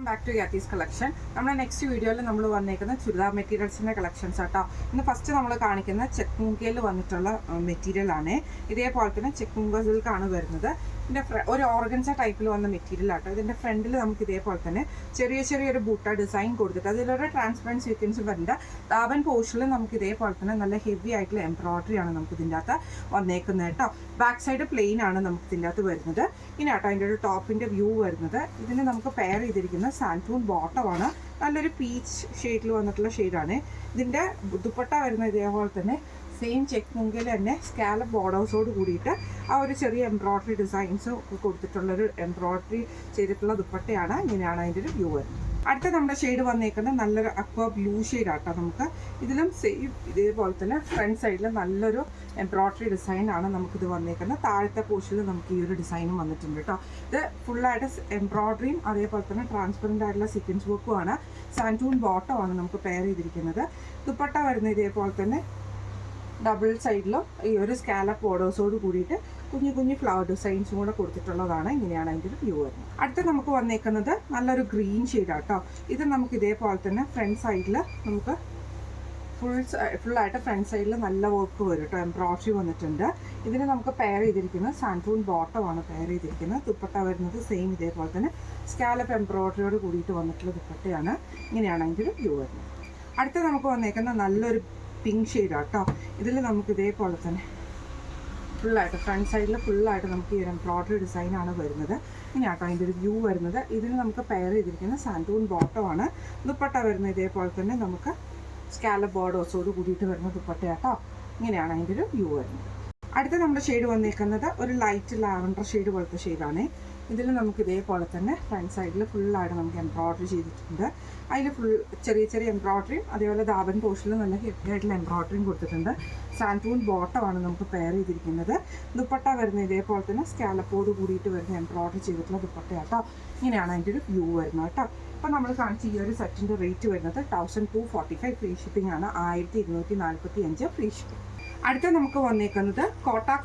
Back to യാത്തീസ് collection. നമ്മുടെ next വീഡിയോയിൽ നമ്മൾ വന്നേക്കുന്ന ചുരിദാർ മെറ്റീരിയൽസിൻ്റെ കളക്ഷൻസ് ആട്ടോ. ഇന്ന് ഫസ്റ്റ് നമ്മൾ കാണിക്കുന്ന ചെക്ക് മൂങ്കയിൽ വന്നിട്ടുള്ള മെറ്റീരിയൽ ആണ്. ഇതേപോലെ തന്നെ ചെക്ക് മൂങ്ക സിൽക്കാണ് വരുന്നത്. ഇതിൻ്റെ ഒരു ഓർഗൻസ ടൈപ്പിൽ വന്ന മെറ്റീരിയൽ ആട്ടോ. ഇതിൻ്റെ ഫ്രണ്ടിൽ നമുക്ക് ഇതേപോലെ തന്നെ ചെറിയൊരു ബൂട്ട ഡിസൈൻ കൊടുത്തിട്ട് അതിലൊരു ട്രാൻസ്പെറൻറ്റ് സീക്വൻസ് വരുന്നുണ്ട്. ദാവൻ പോർഷനിൽ നമുക്ക് ഇതേപോലെ തന്നെ നല്ല ഹെവി ആയിട്ടുള്ള എംബ്രോയിഡറി ആണ് നമുക്ക് ഇതിൻ്റെ അകത്ത് വന്നേക്കുന്നത് കേട്ടോ. ബാക്ക് സൈഡ് പ്ലെയിൻ ആണ് നമുക്ക് ഇതിൻ്റെ അകത്ത് വരുന്നത്. ഇനി ആട്ടോ അതിൻ്റെ ഒരു ടോപ്പിൻ്റെ വ്യൂ വരുന്നത്. ഇതിന് നമുക്ക് പെയർ ചെയ്തിരിക്കുന്ന സാൻറ്റൂൺ ബോട്ടമാണ്. നല്ലൊരു പീച്ച് ഷെയ്ഡിൽ വന്നിട്ടുള്ള ഷെയ്ഡാണ്. ഇതിൻ്റെ ദുപ്പട്ട വരുന്ന ഇതേപോലെ തന്നെ സെയിം ചെക്ക് മുങ്കിൽ തന്നെ സ്കാലപ്പ് ബോർഡേഴ്സോട് കൂടിയിട്ട് ആ ഒരു ചെറിയ എംബ്രോയിഡറി ഡിസൈൻസ് കൊടുത്തിട്ടുള്ളൊരു എംബ്രോയിഡറി ചെയ്തിട്ടുള്ള ദുപ്പട്ടയാണ്. ഇങ്ങനെയാണ് അതിൻ്റെ ഒരു വ്യൂ വരുന്നത്. അടുത്ത നമ്മുടെ ഷെയ്ഡ് വന്നേക്കുന്നത് നല്ലൊരു അക്വ ബ്ലൂ ഷെയ്ഡാട്ടോ. നമുക്ക് ഇതിലും സെയിം ഇതേപോലെ തന്നെ ഫ്രണ്ട് സൈഡിൽ നല്ലൊരു എംബ്രോയിഡറി ഡിസൈനാണ് നമുക്കിത് വന്നേക്കുന്നത്. താഴത്തെ പോർഷനിൽ നമുക്ക് ഈ ഒരു ഡിസൈനും വന്നിട്ടുണ്ട് കേട്ടോ. ഇത് ഫുള്ളായിട്ട് എംബ്രോയിഡറിയും അതേപോലെ തന്നെ ട്രാൻസ്പെറൻ്റ് ആയിട്ടുള്ള സീക്വൻസ് വർക്കുമാണ്. സാൻറ്റൂൺ ബോട്ടമാണ് നമുക്ക് പെയർ ചെയ്തിരിക്കുന്നത്. ദുപ്പട്ട വരുന്ന ഇതേപോലെ തന്നെ ഡബിൾ സൈഡിലും ഈ ഒരു സ്കാലപ്പ് ബോർഡേഴ്സോട് കൂടിയിട്ട് കുഞ്ഞു ഫ്ലവർ ഡിസൈൻസും കൂടെ കൊടുത്തിട്ടുള്ളതാണ്. ഇങ്ങനെയാണ് അതിൻ്റെ ഒരു വ്യൂ വരുന്നത്. അടുത്ത് നമുക്ക് വന്നേക്കുന്നത് നല്ലൊരു ഗ്രീൻ ഷെയ്ഡാട്ടോ. ഇത് നമുക്ക് ഇതേപോലെ തന്നെ ഫ്രണ്ട് സൈഡിൽ നമുക്ക് ഫുള്ളായിട്ട് ഫ്രണ്ട് സൈഡിൽ നല്ല വർക്ക് വരും കേട്ടോ. എംബ്രോയിഡറി വന്നിട്ടുണ്ട്. ഇതിന് നമുക്ക് പെയർ ചെയ്തിരിക്കുന്നത് സാൻറ്റൂൺ ബോട്ടമാണ് പെയർ ചെയ്തിരിക്കുന്നത്. ദുപ്പട്ട വരുന്നത് സെയിം ഇതേപോലെ തന്നെ സ്കാലപ്പ് എംബ്രോയിഡറിയോട് കൂടിയിട്ട് വന്നിട്ടുള്ള ദുപ്പട്ടയാണ്. ഇങ്ങനെയാണ് അതിൻ്റെ ഒരു വ്യൂ വരുന്നത്. അടുത്ത് നമുക്ക് വന്നേക്കുന്ന നല്ലൊരു പിങ്ക് ഷെയ്ഡാട്ടോ. ഇതിൽ നമുക്ക് ഇതേപോലെ തന്നെ ഫുള്ളായിട്ട് ഫ്രണ്ട് സൈഡിൽ ഫുള്ളായിട്ട് നമുക്ക് ഈ ഒരു എംബ്രോയിഡറി ഡിസൈനാണ് വരുന്നത്. ഇങ്ങനെയാട്ടോ അതിൻ്റെ ഒരു വ്യൂ വരുന്നത്. ഇതിന് നമുക്ക് പെയർ ചെയ്തിരിക്കുന്ന സാൻറ്റൂൺ ബോട്ടമാണ്. ദുപ്പട്ട വരുന്ന ഇതേപോലെ തന്നെ നമുക്ക് സ്കാലപ്പ് ബോർഡേഴ്സോട് കൂടിയിട്ട് വരുന്ന ദുപ്പട്ടയാട്ടോ. ഇങ്ങനെയാണ് അതിൻ്റെ ഒരു വ്യൂ വരുന്നത്. അടുത്ത നമ്മുടെ ഷെയ്ഡ് വന്നേക്കുന്നത് ഒരു ലൈറ്റ് ലാവൻഡർ ഷെയ്ഡ് പോലത്തെ ഷെയ്ഡാണ്. ഇതിൽ നമുക്ക് ഇതേപോലെ തന്നെ ഫ്രണ്ട് സൈഡിൽ ഫുള്ളായിട്ട് നമുക്ക് എംബ്രോയിഡറി ചെയ്തിട്ടുണ്ട്. അതിൽ ചെറിയ എംബ്രോയിഡറിയും അതേപോലെ ദാബൻ പോർഷനിൽ നല്ല ഹെവി ആയിട്ടുള്ള എംബ്രോയിഡറിയും കൊടുത്തിട്ടുണ്ട്. സാൻറ്റൂൺ ബോട്ടമാണ് നമുക്ക് പെയർ ചെയ്തിരിക്കുന്നത്. ദുപ്പട്ട വരുന്ന ഇതേപോലെ തന്നെ സ്കാലപ്പോട് കൂടിയിട്ട് വരുന്ന എംബ്രോയിഡറി ചെയ്തിട്ടുള്ള ദുപ്പട്ടയാട്ടോ. ഇങ്ങനെയാണ് അതിൻ്റെ ഒരു വ്യൂ വരുന്നത് കേട്ടോ. അപ്പോൾ നമ്മൾ കാണിച്ച ഈ ഒരു സെറ്റിൻ്റെ റേറ്റ് വരുന്നത് 1245 ഫ്രീ ഷിപ്പിംഗ് ആണ്. 1245 ഫ്രീ ഷിപ്പിംഗ്. അടുത്ത നമുക്ക് വന്നേക്കുന്നത്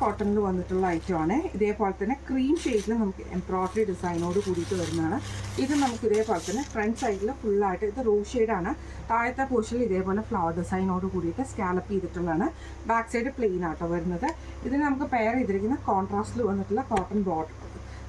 കോട്ടണിൽ വന്നിട്ടുള്ള ഐറ്റമാണ്. ഇതേപോലെ തന്നെ ക്രീം ഷെയ്ഡിൽ നമുക്ക് എംബ്രോയിഡറി ഡിസൈനോട് കൂടിയിട്ട് വരുന്നതാണ്. ഇത് നമുക്ക് ഇതേപോലെ തന്നെ ഫ്രണ്ട് സൈഡിൽ ഫുള്ളായിട്ട് ഇത് റോസ് ഷെയ്ഡാണ്. താഴത്തെ പോർഷനിൽ ഇതേപോലെ ഫ്ലവർ ഡിസൈനോട് കൂടിയിട്ട് സ്കാലപ്പ് ചെയ്തിട്ടുള്ളതാണ്. ബാക്ക് സൈഡ് പ്ലെയിൻ ആട്ടോ വരുന്നത്. ഇതിന് നമുക്ക് പെയർ ചെയ്തിരിക്കുന്ന കോൺട്രാസ്റ്റിൽ വന്നിട്ടുള്ള കോട്ടൺ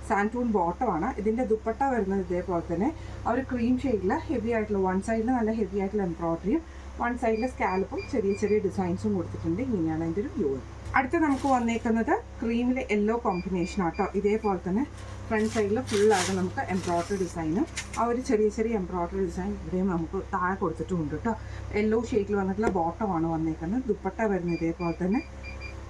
സാൻറ്റൂൺ ബോട്ടമാണ്. ഇതിൻ്റെ ദുപ്പട്ട വരുന്നത് ഇതേപോലെ തന്നെ ആ ഒരു ക്രീം ഷെയ്ഡിൽ ഹെവി ആയിട്ടുള്ള വൺ സൈഡിൽ നല്ല ഹെവി ആയിട്ടുള്ള എംബ്രോയിഡറിയും വൺ സൈഡിൽ സ്കാലപ്പും ചെറിയ ഡിസൈൻസും കൊടുത്തിട്ടുണ്ട്. ഇങ്ങനെയാണ് അതിൻ്റെ ഒരു വ്യൂ. അടുത്ത് നമുക്ക് വന്നേക്കുന്നത് ക്രീമിലെ യെല്ലോ കോമ്പിനേഷൻ ആട്ടോ. ഇതേപോലെ തന്നെ ഫ്രണ്ട് സൈഡിൽ ഫുള്ളായിട്ട് നമുക്ക് എംബ്രോയിഡറി ഡിസൈനും ആ ഒരു ചെറിയ എംബ്രോയിഡറി ഡിസൈൻ ഇവിടെയും നമുക്ക് താഴെ കൊടുത്തിട്ടുണ്ട് കേട്ടോ. യെല്ലോ ഷെയ്ഡിൽ വന്നിട്ടുള്ള ബോട്ടമാണ് വന്നേക്കുന്നത്. ദുപ്പട്ട വരുന്നത് ഇതേപോലെ തന്നെ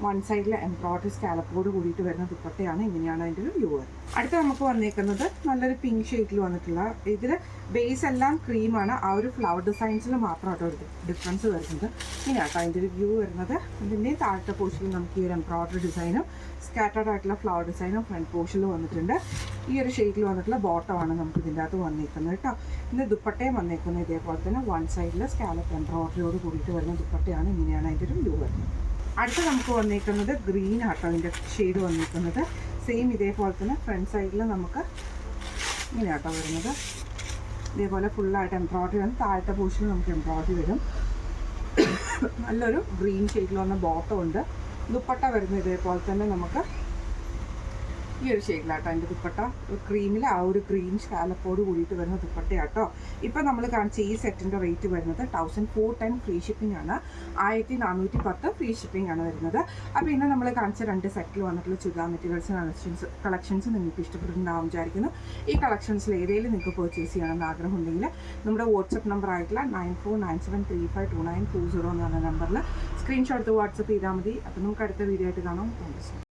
വൺ സൈഡിൽ എംബ്രോയിഡറി സ്കാലപ്പോട് കൂടിയിട്ട് വരുന്ന ദുപ്പട്ടയാണ്. ഇങ്ങനെയാണ് അതിൻ്റെ ഒരു വ്യൂ. അടുത്ത് നമുക്ക് വന്നേക്കുന്നത് നല്ലൊരു പിങ്ക് ഷെയ്ഡിൽ വന്നിട്ടുള്ള ഇതിൽ ബേസ് എല്ലാം ക്രീമാണ്. ആ ഒരു ഫ്ലവർ ഡിസൈൻസിൽ മാത്രമാട്ടോ ഒരു ഡിഫറൻസ് വരുന്നത്. ഇങ്ങനെയാട്ടോ അതിൻ്റെ ഒരു വ്യൂ വരുന്നത്. ഇതിൻ്റെ താഴത്തെ പോർഷനിൽ നമുക്ക് ഈ ഒരു എംബ്രോയിഡറി ഡിസൈനും സ്കാറ്റേർഡ് ആയിട്ടുള്ള ഫ്ലവർ ഡിസൈനും ഫ്രണ്ട് പോർഷനിൽ വന്നിട്ടുണ്ട്. ഈ ഒരു ഷെയ്ഡിൽ വന്നിട്ടുള്ള ബോട്ടമാണ് നമുക്ക് ഇതിൻ്റെ അകത്ത് വന്നേക്കുന്നത് കേട്ടോ. ഇതിൻ്റെ ദുപ്പട്ടയും വന്നേക്കുന്നത് ഇതേപോലെ തന്നെ വൺ സൈഡിൽ സ്കാലപ്പ് എംബ്രോയിഡറിയോട് കൂടിയിട്ട് വരുന്ന ദുപ്പട്ടയാണ്. ഇങ്ങനെയാണ് അതിൻ്റെ ഒരു വ്യൂ വരുന്നത്. അടുത്ത് നമുക്ക് വന്നേക്കുന്നത് ഗ്രീൻ ആട്ടോ. അതിൻ്റെ ഷെയ്ഡ് വന്നേക്കുന്നത് സെയിം ഇതേപോലെ തന്നെ ഫ്രണ്ട് സൈഡിൽ നമുക്ക് ഇങ്ങനെയാട്ടോ വരുന്നത്. ഇതേപോലെ ഫുള്ളായിട്ട് എംബ്രോയിഡറി വന്ന് താഴത്തെ പോർഷനിൽ നമുക്ക് എംബ്രോയിഡറി വരും. നല്ലൊരു ഗ്രീൻ ഷെയ്ഡിൽ വന്ന ബോട്ടം ഉണ്ട്. ദുപ്പട്ട വരുന്നത് ഇതേപോലെ തന്നെ നമുക്ക് ഈ ഒരു ഷെയ്ഡിലാട്ടോ അതിൻ്റെ ദുപ്പട്ട. ക്രീമിൽ ആ ഒരു ഗ്രീൻ സ്കാലപ്പോട് കൂടിയിട്ട് വരുന്ന ദുപ്പട്ടയാട്ടോ. ഇപ്പോൾ നമ്മൾ കാണിച്ച ഈ സെറ്റിൻ്റെ റേറ്റ് വരുന്നത് 1410 ഫ്രീ ഷിപ്പിംഗ് ആണ്. 1410 ഫ്രീ ഷിപ്പിംഗ് ആണ് വരുന്നത്. അപ്പോൾ ഇന്ന് നമ്മൾ കാണിച്ച 2 സെറ്റിൽ വന്നിട്ടുള്ള ചുരിദാർ മെറ്റീരിയൽസ് കളക്ഷൻസ് നിങ്ങൾക്ക് ഇഷ്ടപ്പെട്ടിട്ടുണ്ടാവും വിചാരിക്കുന്നു. ഈ കളക്ഷൻസിൽ ഏതെങ്കിലും നിങ്ങൾക്ക് പർച്ചേസ് ചെയ്യണമെന്ന് ആഗ്രഹമുണ്ടെങ്കിൽ നമ്മുടെ വാട്സപ്പ് നമ്പർ ആയിട്ടുള്ള 9497352920 എന്ന് പറഞ്ഞ നമ്പറിൽ സ്ക്രീൻഷോട്ട് വാട്സപ്പ് ചെയ്താൽ മതി. അപ്പോൾ നമുക്ക് അടുത്ത വീഡിയോ ആയിട്ട് കാണാം. Thank you.